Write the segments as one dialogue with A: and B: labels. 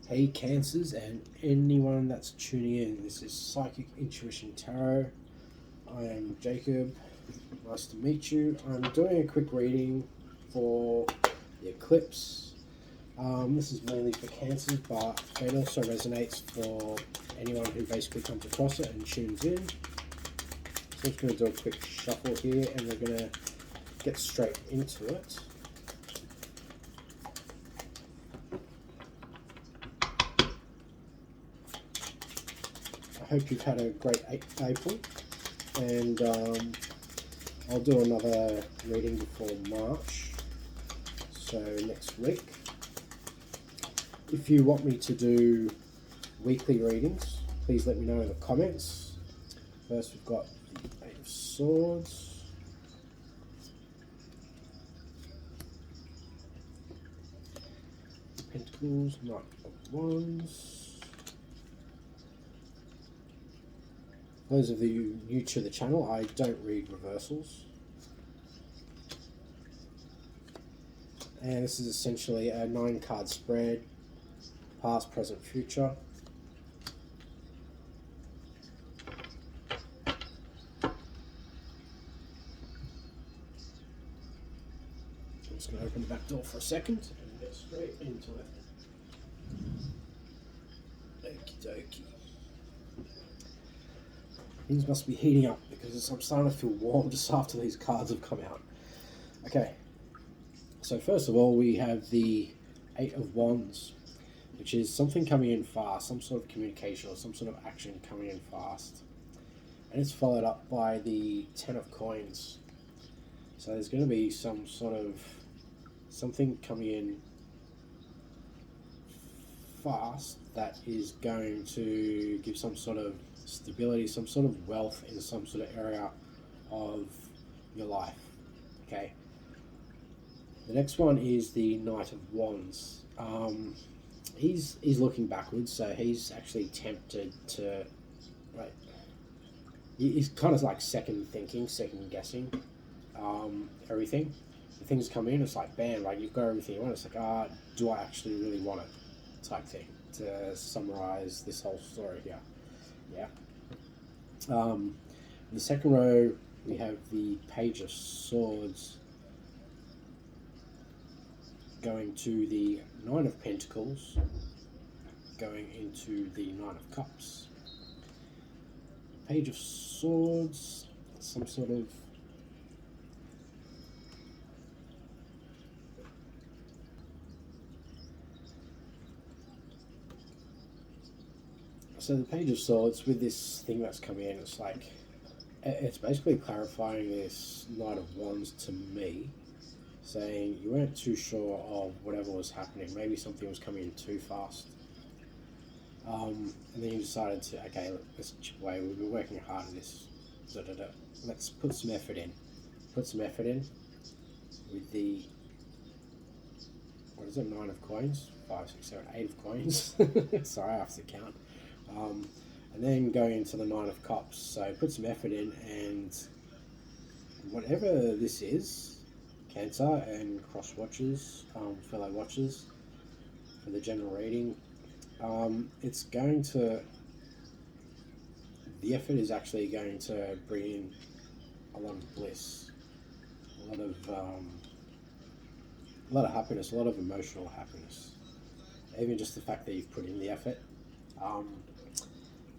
A: Hey Cancers and anyone that's tuning in, this is Psychic Intuition Tarot. I am Jacob, nice to meet you. I'm doing a quick reading for the Eclipse. This is mainly for Cancers, but it also resonates for anyone who basically comes across it and tunes in. So I'm just going to do a quick shuffle here and we're going to get straight into it. I hope you've had a great April, and I'll do another reading before March, so next week. If you want me to do weekly readings, please let me know in the comments. First we've got the Eight of Swords, Pentacles, Knight of Wands. For those of you new to the channel, I don't read reversals. And this is essentially a 9-card spread, past, present, future. I'm just going to open the back door for a second and get straight into it. Okie dokie. Things must be heating up because I'm starting to feel warm just after these cards have come out. Okay, so first of all we have the Eight of Wands, which is something coming in fast, some sort of communication or some sort of action coming in fast. And it's followed up by the Ten of Coins. So there's going to be some sort of something coming in fast that is going to give some sort of stability, some sort of wealth in some sort of area of your life. Okay. The next one is the Knight of Wands. He's looking backwards, so he's actually tempted to, like, he's kind of like second thinking, second guessing everything. The things come in, it's like bam, like you've got everything you want. It's like, do I actually really want it? Type thing, to summarize this whole story here. Yeah. In the second row, we have the Page of Swords going to the Nine of Pentacles, going into the Nine of Cups. Page of Swords, some sort of so the Page of Swords with this thing that's coming in, it's like it's basically clarifying this Knight of Wands to me, saying you weren't too sure of whatever was happening. Maybe something was coming in too fast. And then you decided to, okay, look, let's chip away. We've been working hard at this. Let's put some effort in. Put some effort in with the, what is it, 9 of coins? 5, 6, 7, 8 of coins. Sorry, I have to count. And then going into the Nine of Cups. So put some effort in, and whatever this is, Cancer and cross watchers, fellow watchers, for the general reading, it's going to, the effort is actually going to bring in a lot of bliss, a lot of happiness, a lot of emotional happiness. Even just the fact that you've put in the effort.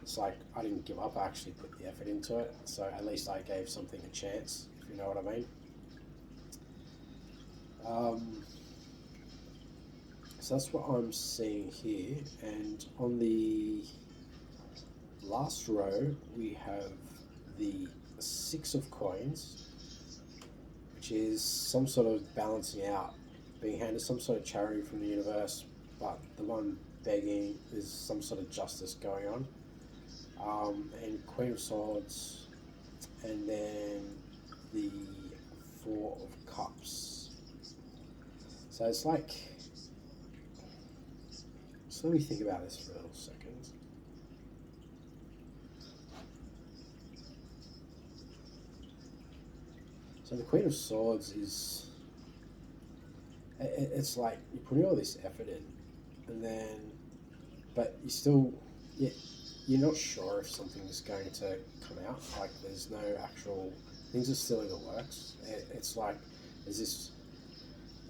A: It's like I didn't give up, I actually put the effort into it, so at least I gave something a chance, if you know what I mean. So that's what I'm seeing here, and on the last row we have the Six of Coins, which is some sort of balancing out, being handed some sort of charity from the universe, but the one begging is some sort of justice going on. And Queen of Swords, and then the Four of Cups. So it's like, so let me think about this for a little second. So the Queen of Swords is, it's like you're putting all this effort in, and then but you still, yeah, you're not sure if something's going to come out. Like there's no actual things are still in the works. It's like there's this.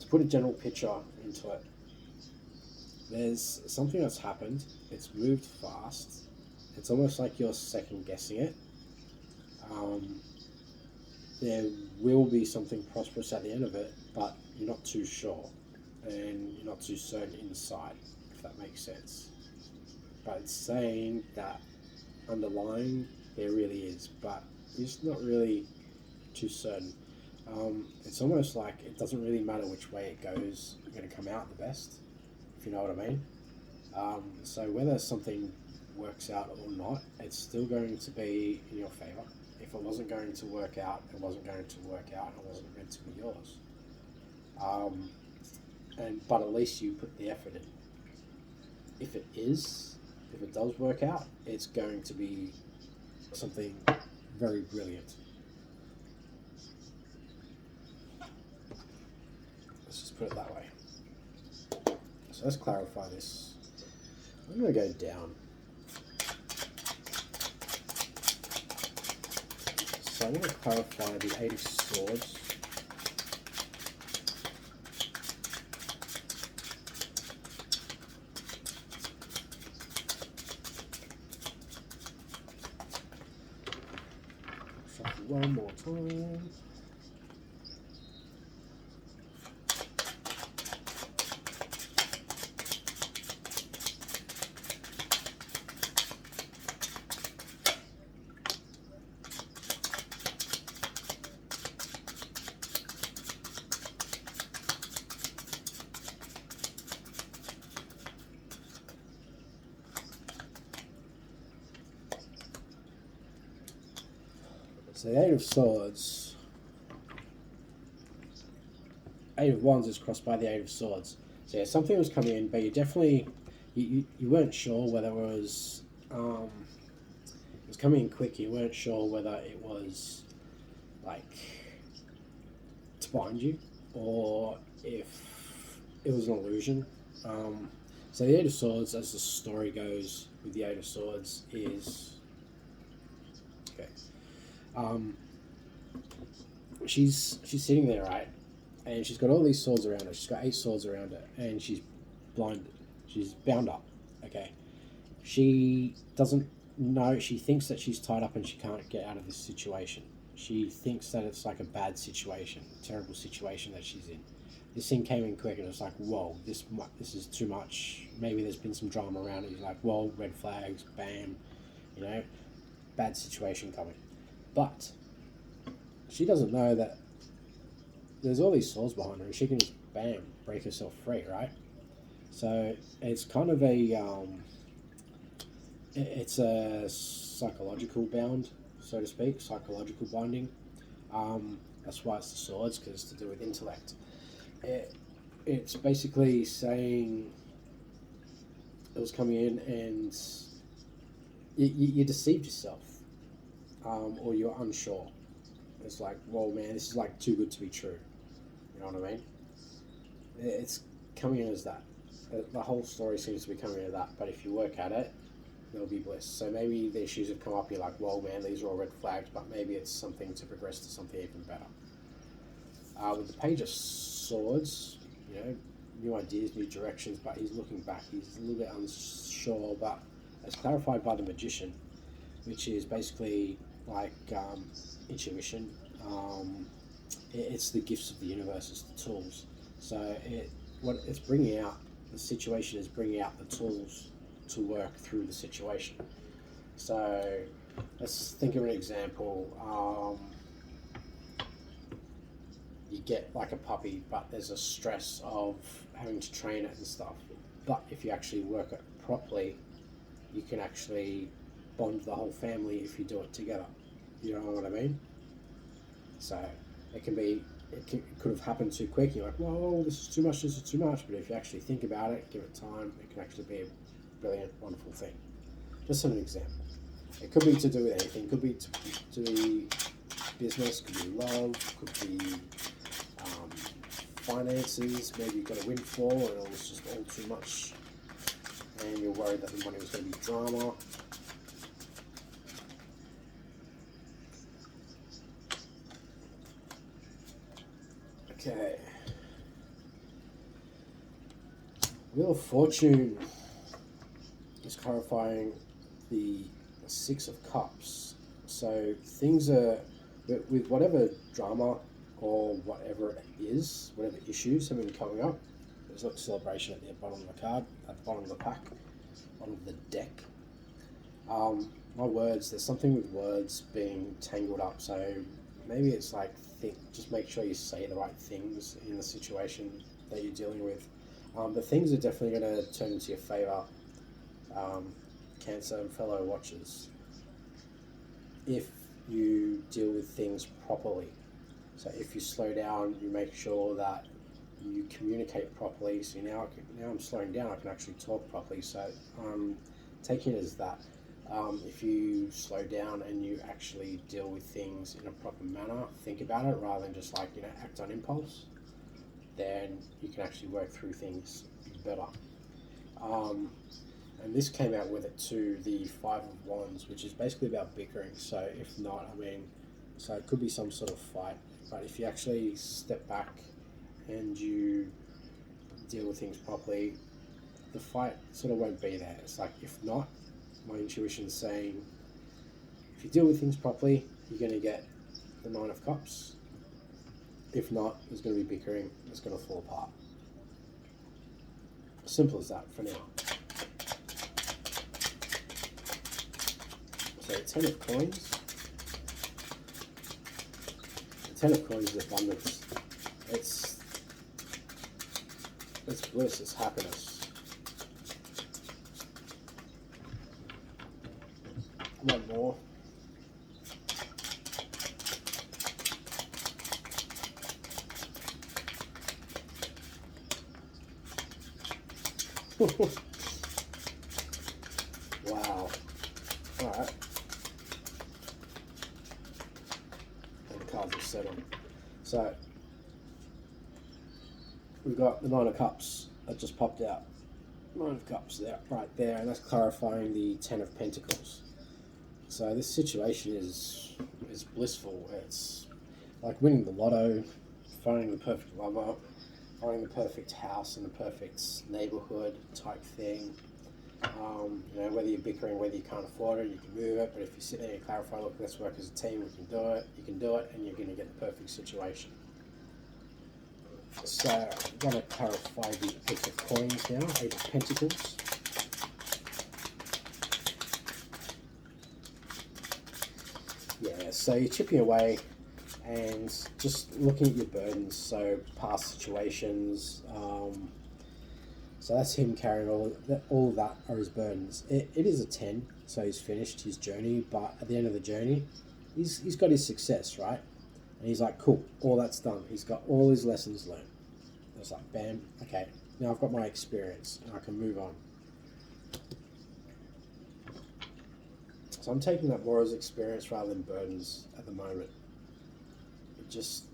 A: To put a general picture into it, there's something that's happened. It's moved fast. It's almost like you're second guessing it. Um, there will be something prosperous at the end of it, but you're not too sure, and you're not too certain inside, if that makes sense. But it's saying that underlying there really is, but it's not really too certain. It's almost like it doesn't really matter which way it goes, you're going to come out the best, if you know what I mean. So whether something works out or not, it's still going to be in your favor. If it wasn't going to work out, it wasn't going to work out, and it wasn't meant to be yours. But at least you put the effort in. If it does work out, it's going to be something very brilliant. Let's just put it that way. So let's clarify this. I'm going to go down. So I'm going to clarify the Eight of Swords. Shuffle one more time. So the Eight of Swords, Eight of Wands is crossed by the Eight of Swords. So yeah, something was coming in, but you definitely, you weren't sure whether it was coming in quick. You weren't sure whether it was like to bind you or if it was an illusion. So the Eight of Swords, as the story goes with the Eight of Swords, is okay. She's sitting there, right, and she's got all these swords around her. She's got 8 swords around her, and she's blinded. She's bound up. Okay, she doesn't know. She thinks that she's tied up and she can't get out of this situation. She thinks that it's like a bad situation, a terrible situation that she's in. This thing came in quick, and it's like, whoa, this is too much. Maybe there's been some drama around it. He's like, whoa, red flags, bam, bad situation coming. But she doesn't know that there's all these swords behind her, and she can just bam break herself free, right? So it's kind of it's a psychological bound, so to speak, psychological binding. That's why it's the swords, because it's to do with intellect. It's basically saying it was coming in and you deceived yourself, or you're unsure. It's like, whoa, man, this is like too good to be true. You know what I mean? It's coming in as that. The whole story seems to be coming in as that, but if you work at it, there'll be bliss. So maybe the issues have come up, you're like, whoa, man, these are all red flags, but maybe it's something to progress to something even better. With the Page of Swords, new ideas, new directions, but he's looking back. He's a little bit unsure, but it's clarified by the Magician, which is basically like intuition. It's the gifts of the universe, it's the tools. So what it's bringing out, the situation is bringing out the tools to work through the situation. So let's think of an example. You get like a puppy, but there's a stress of having to train it and stuff. But if you actually work it properly, you can actually bond the whole family if you do it together. You know what I mean? So it could have happened too quick. You're like, whoa, this is too much. But if you actually think about it, give it time, it can actually be a brilliant, wonderful thing. Just an example. It could be to do with anything. It could be to be business, could be love, could be finances. Maybe you got a windfall and it was just all too much. and you're worried that the money was going to be drama. Okay. Wheel of Fortune is clarifying the Six of Cups. So things are, with whatever drama or whatever it is, whatever issues have been coming up, there's like celebration at the bottom of the card, at the bottom of the pack, bottom of the deck. My words, there's something with words being tangled up, so maybe it's like, just make sure you say the right things in the situation that you're dealing with. But things are definitely going to turn into your favor, Cancer and fellow watchers, if you deal with things properly. So if you slow down, you make sure that you communicate properly. So now I'm slowing down, I can actually talk properly. So taking it as that. If you slow down and you actually deal with things in a proper manner, think about it rather than just act on impulse, then you can actually work through things better. And this came out with it too, the Five of Wands, which is basically about bickering. So if not, so it could be some sort of fight, but if you actually step back and you deal with things properly, the fight sort of won't be there. It's like, if not, my intuition's saying, if you deal with things properly, you're going to get the Nine of Cups. If not, there's going to be bickering, it's going to fall apart. Simple as that for now. So 10 of Coins. The 10 of Coins is abundance. It's bliss, it's happiness. One more. Wow. Alright. And the cards are settled. So, we've got the Nine of Cups that just popped out. Nine of Cups there, right there, and that's clarifying the Ten of Pentacles. So this situation is blissful. It's like winning the lotto, finding the perfect lover, finding the perfect house in the perfect neighborhood type thing. Whether you're bickering, whether you can't afford it, you can move it. But if you sit there and you clarify, look, let's work as a team, we can do it, you can do it, and you're going to get the perfect situation. So I'm going to clarify the Eight of Coins now, Eight of Pentacles. Yeah, so you're chipping away and just looking at your burdens, so past situations. So that's him carrying all of that are his burdens. It is a 10, so he's finished his journey, but at the end of the journey, he's got his success, right? And he's like, cool, all that's done. He's got all his lessons learned. It's like, bam, okay, now I've got my experience and I can move on. So I'm taking that more as experience rather than burdens at the moment. It just,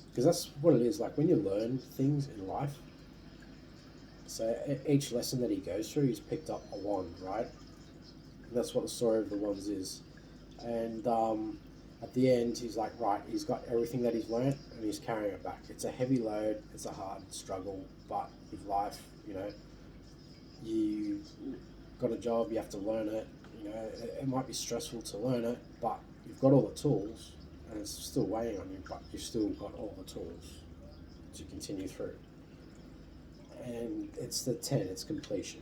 A: because that's what it is, like when you learn things in life. So each lesson that he goes through, he's picked up a wand, right? And that's what the story of the wands is. And at the end, he's like, right, he's got everything that he's learned and he's carrying it back. It's a heavy load, it's a hard struggle, but with life, you got a job, you have to learn it. It might be stressful to learn it, but you've got all the tools and it's still weighing on you, but you've still got all the tools to continue through. And it's the 10, it's completion.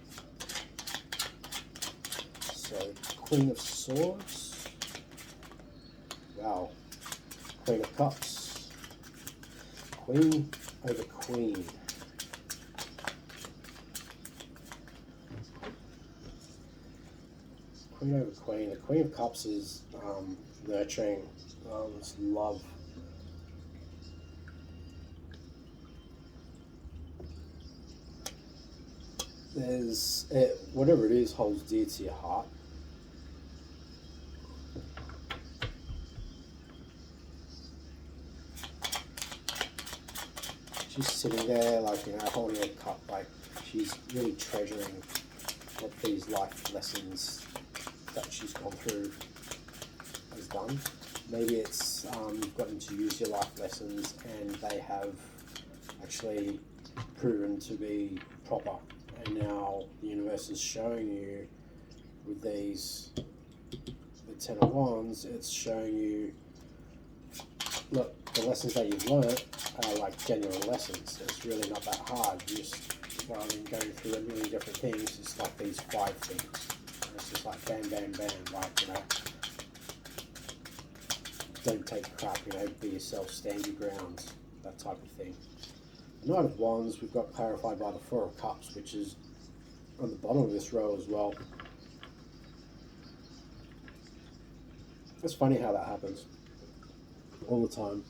A: So, Queen of Swords. Wow. Queen of Cups. Queen over Queen. Queen over Queen. The Queen of Cups is nurturing, it's love. There's whatever it is holds dear to your heart. She's sitting there, holding a cup, she's really treasuring what these life lessons that she's gone through has done. Maybe it's you've gotten to use your life lessons and they have actually proven to be proper, and now the universe is showing you with these, the Ten of Wands, it's showing you, look, the lessons that you've learned are like genuine lessons. It's really not that hard. You just, rather than going through a million different things, it's like these 5 things. And it's just like bam, bam, bam, like, you know, don't take crap, you know, be yourself, stand your ground, that type of thing. The Knight of Wands, we've got clarified by the Four of Cups, which is on the bottom of this row as well. It's funny how that happens all the time.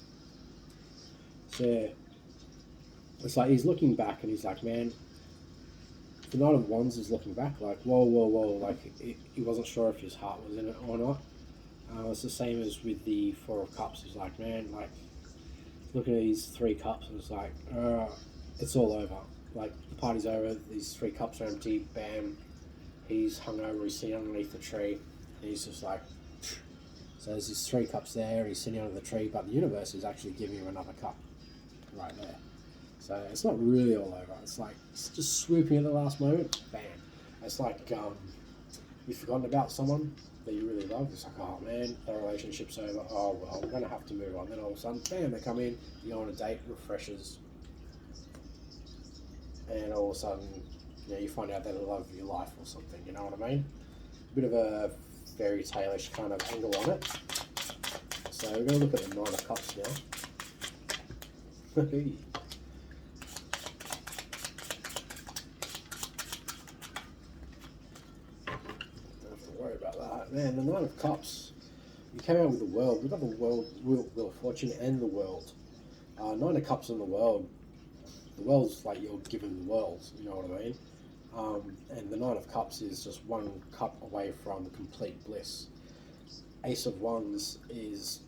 A: So yeah, it's like he's looking back and he's like, man, the Knight of Wands is looking back like, whoa, whoa, whoa, like he wasn't sure if his heart was in it or not. It's the same as with the Four of Cups. He's like, man, like, looking at these 3 cups and it's like, it's all over. Like, the party's over, these 3 cups are empty, bam, he's hungover, he's sitting underneath the tree, and he's just like, phew. So there's these 3 cups there, he's sitting under the tree, but the universe is actually giving him another cup right there. So it's not really all over. It's like, it's just swooping at the last moment, bam. It's like, you've forgotten about someone that you really love. It's like, oh man, the relationship's over. Oh well, we're gonna have to move on. Then all of a sudden, bam, they come in. You go on a date, refreshes, and all of a sudden, you know, you find out they're the love of your life or something. You know what I mean? A bit of a fairy tale-ish kind of angle on it. So we're gonna look at the Nine of Cups now. Man, the Nine of Cups, you came out with the World. We've got the World, Wheel of Fortune and the World. Nine of Cups in the World. The World's like you're given the world, you know what I mean? And the Nine of Cups is just 1 cup away from complete bliss. Ace of Wands is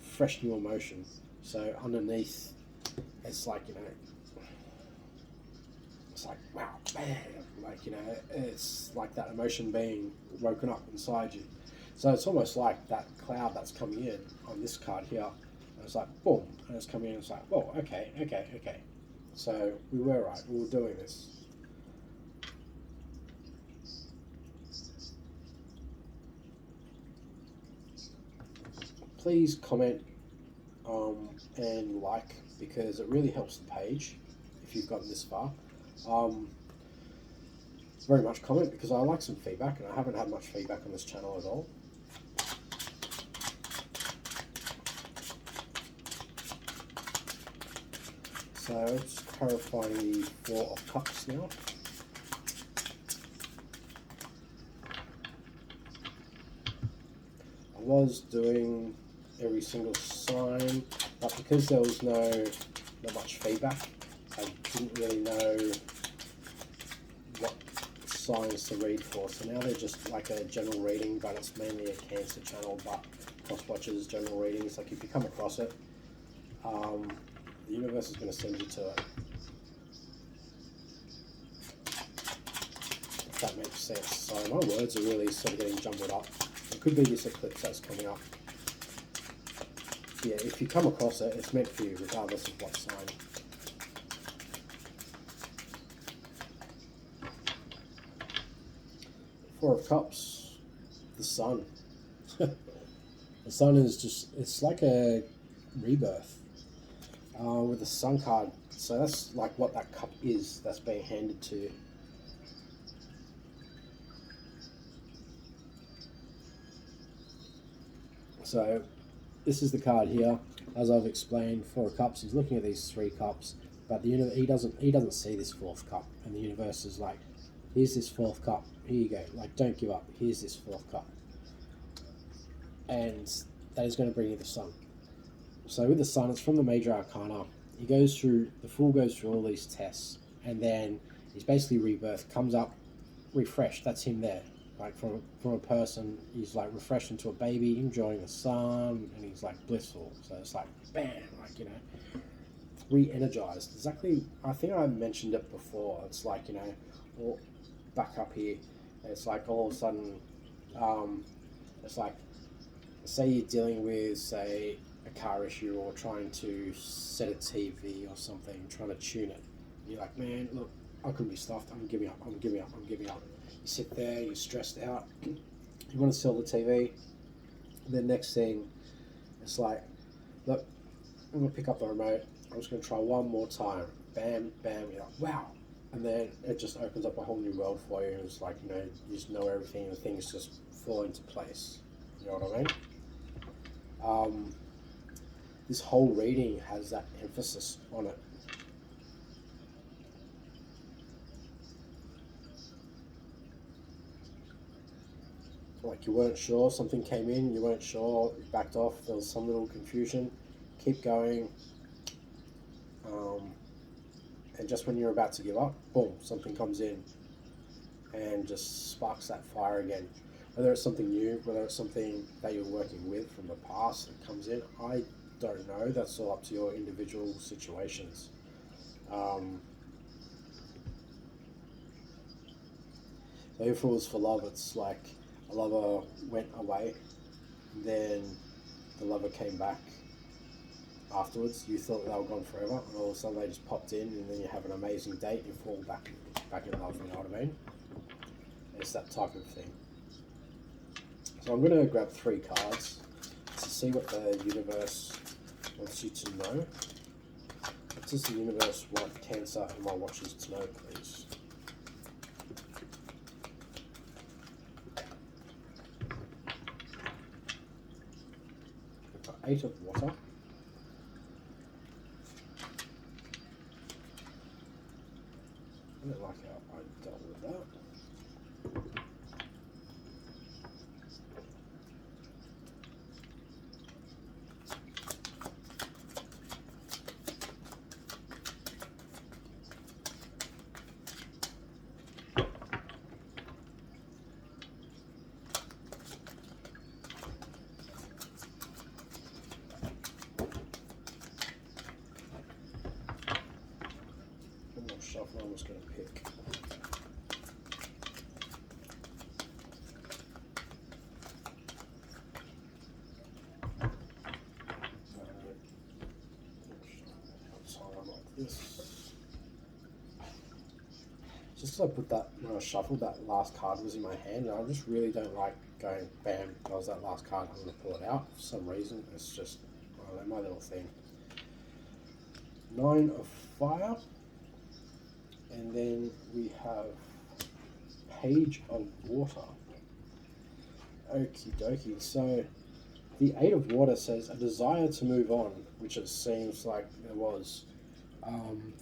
A: fresh new emotion. So underneath, it's like, you know, it's like, wow, bam, like, you know, it's like that emotion being woken up inside you. So it's almost like that cloud that's coming in on this card here. And it's like, boom, and it's coming in, it's like, whoa, okay. So we were right, we were doing this. Please comment and like, because it really helps the page if you've gotten this far. Very much comment, because I like some feedback, and I haven't had much feedback on this channel at all. So let's clarify the Four of Cups now. I was doing every single sign, but because there was not much feedback, I didn't really know what signs to read for. So now they're just like a general reading, but it's mainly a Cancer channel, but cross-watches general readings. Like if you come across it, the universe is going to send you to it. If that makes sense. So my words are really sort of getting jumbled up. It could be this eclipse that's coming up. Yeah, if you come across it, it's meant for you regardless of what sign. Four of Cups, the Sun. The Sun is just, it's like a rebirth with the Sun card. So that's like what that cup is that's being handed to you. So this is the card here. As I've explained, Four of Cups, he's looking at these 3 cups, but he doesn't see this 4th cup, and the universe is like, here's this 4th cup, here you go, like don't give up, here's this 4th cup. And that is going to bring you the Sun. So with the Sun, it's from the Major Arcana. The Fool goes through all these tests, and then he's basically rebirth, comes up, refreshed, that's him there. Like from a person, he's like refreshed into a baby, enjoying the sun, and he's like blissful. So it's like, bam, like, you know, re-energized. Exactly, I think I mentioned it before. It's like, you know, back up here. It's like all of a sudden, it's like, say you're dealing with, say, a car issue or trying to set a TV or something, trying to tune it. You're like, man, look, I couldn't be stuffed. I'm giving up. I'm giving up. I'm giving up. You sit there, you're stressed out. You want to sell the TV. The next thing, it's like, look, I'm gonna pick up the remote. I'm just gonna try one more time. Bam, bam. You're like, wow. And then it just opens up a whole new world for you. It's like, you know, you just know everything and things just fall into place. You know what I mean? This whole reading has that emphasis on it. Like you weren't sure, something came in, you weren't sure, you backed off, there was some little confusion, keep going, and just when you're about to give up, boom, something comes in and just sparks that fire again. Whether it's something new, whether it's something that you're working with from the past that comes in, I don't know, that's all up to your individual situations. So if it was for love, it's like a lover went away, then the lover came back afterwards. You thought they were gone forever, and all of a sudden they just popped in, and then you have an amazing date, and you fall back in love. You know what I mean? It's that type of thing. So I'm going to grab 3 cards to see what the universe wants you to know. What does the universe want Cancer and my watchers to know, please? We've got 8 of water. I don't like how I dealt with that. Shuffle, I'm just going to pick. Like this. Just because I put that, when I shuffled, that last card was in my hand, and I just really don't like going, bam, that was that last card, I'm going to pull it out for some reason. It's just, I don't know, my little thing. 9 of fire. And then we have Page of Water. Okie dokie. So the 8 of Water says a desire to move on, which it seems like there was.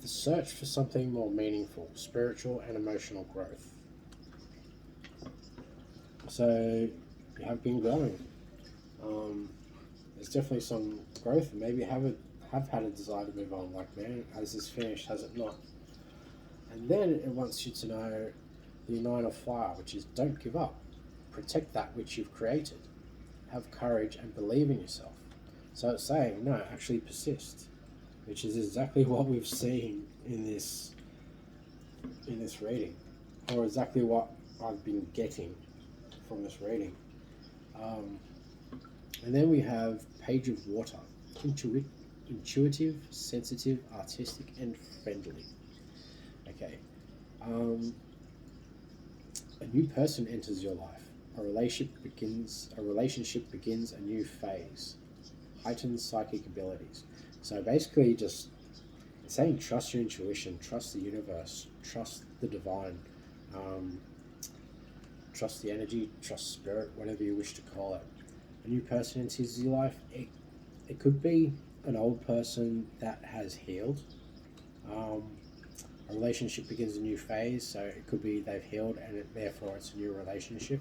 A: The search for something more meaningful, spiritual and emotional growth. So you have been growing. There's definitely some growth. Maybe you have had a desire to move on. Like, man, has this finished? Has it not? And then it wants you to know the 9 of fire, which is don't give up. Protect that which you've created. Have courage and believe in yourself. So it's saying, no, actually persist, which is exactly what we've seen in this reading, or exactly what I've been getting from this reading. And then we have Page of Water. Intuitive, sensitive, artistic, and friendly. Okay. A new person enters your life. A relationship begins a new phase. Heightened psychic abilities. So basically just saying trust your intuition, trust the universe, trust the divine, trust the energy, trust spirit, whatever you wish to call it. A new person enters your life. It could be an old person that has healed. A relationship begins a new phase, so it could be they've healed and therefore it's a new relationship.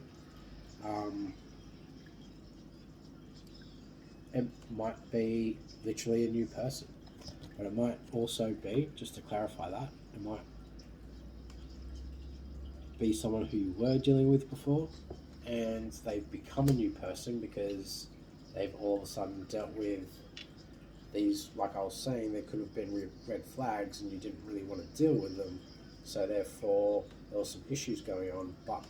A: It might be literally a new person, but it might also be, just to clarify that, it might be someone who you were dealing with before and they've become a new person because they've all of a sudden dealt with these, like I was saying, there could have been red flags and you didn't really want to deal with them, So therefore, there were some issues going on. But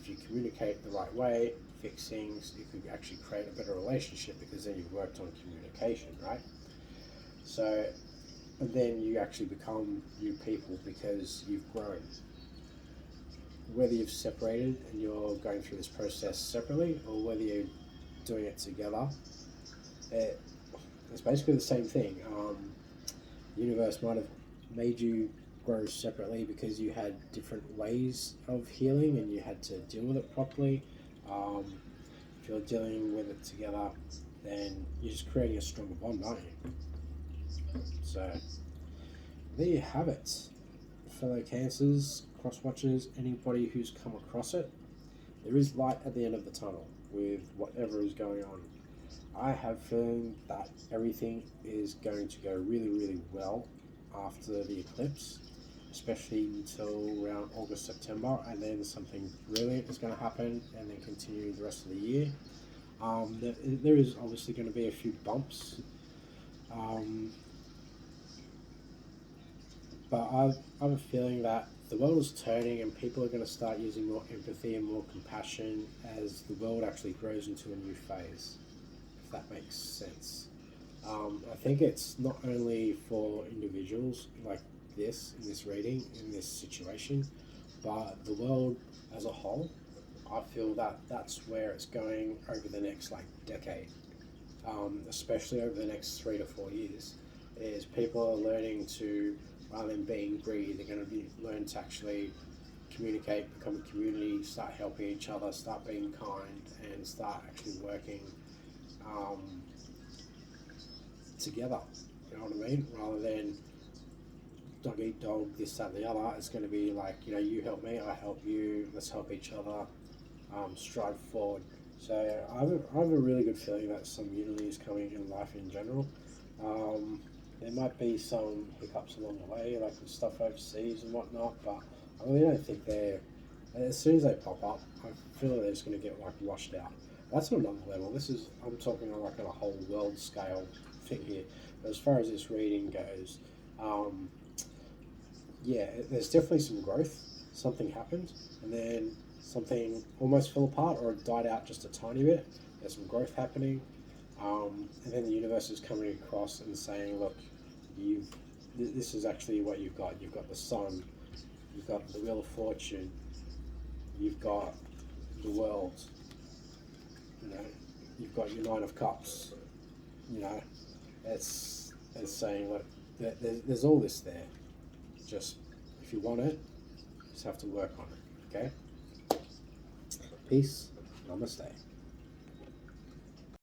A: if you communicate the right way, fix things, you could actually create a better relationship because then you've worked on communication, right? So, and then you actually become new people because you've grown. Whether you've separated and you're going through this process separately, or whether you're doing it together, it's basically the same thing. The universe might have made you grow separately because you had different ways of healing and you had to deal with it properly. If you're dealing with it together, then you're just creating a stronger bond, aren't you? So there you have it, fellow Cancers, cross watchers, anybody who's come across it. There is light at the end of the tunnel with whatever is going on. I have a feeling that everything is going to go really, really well after the eclipse, especially until around August, September, and then something brilliant is going to happen and then continue the rest of the year. There is obviously going to be a few bumps, but I have a feeling that the world is turning and people are going to start using more empathy and more compassion as the world actually grows into a new phase, if that makes sense. I think it's not only for individuals like this, in this reading, in this situation, but the world as a whole. I feel that that's where it's going over the next decade, especially over the next 3 to 4 years, is people are learning to, rather than being greedy, they're going to be learn to actually communicate, become a community, start helping each other, start being kind, and start actually working together. You know what I mean? Rather than dog eat dog, this, that, and the other. It's going to be like, you help me, I help you, let's help each other, strive forward. So I have a really good feeling that some unity is coming in life in general. There might be some hiccups along the way, like with stuff overseas and whatnot, but I really don't think as soon as they pop up, I feel like they're just going to get washed out. That's on another level. I'm talking on a whole world scale thing here. But as far as this reading goes, there's definitely some growth. Something happened, and then something almost fell apart or it died out just a tiny bit. There's some growth happening, and then the universe is coming across and saying, look, this is actually what you've got. You've got the sun, you've got the Wheel of Fortune, you've got the world, you've got your Nine of Cups. It's saying, look, there's all this there. Just, if you want it, you just have to work on it, okay? Peace. Namaste.